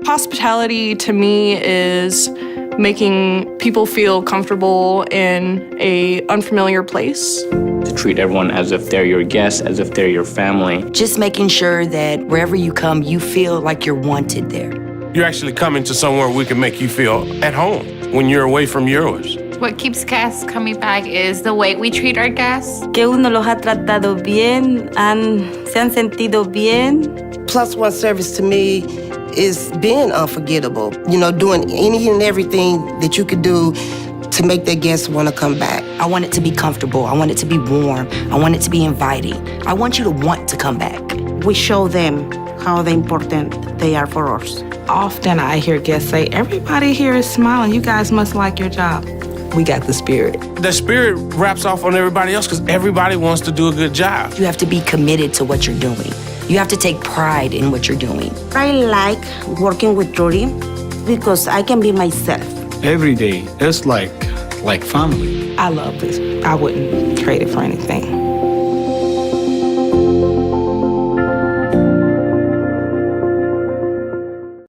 Hospitality to me is making people feel comfortable in an unfamiliar place. To treat everyone as if they're your guests, as if they're your family. Just making sure that wherever you come, you feel like you're wanted there. You're actually coming to somewhere we can make you feel at home when you're away from yours. What keeps guests coming back is the way we treat our guests. Que uno los ha tratado bien, se han sentido bien. Plus one service to me is being unforgettable. You know, doing any and everything that you could do to make their guests want to come back. I want it to be comfortable. I want it to be warm. I want it to be inviting. I want you to want to come back. We show them how important they are for us. Often I hear guests say, everybody here is smiling. You guys must like your job. We got the spirit. The spirit wraps off on everybody else because everybody wants to do a good job. You have to be committed to what you're doing. You have to take pride in what you're doing. I like working with Drury because I can be myself. Every day, it's like family. I love this. I wouldn't trade it for anything.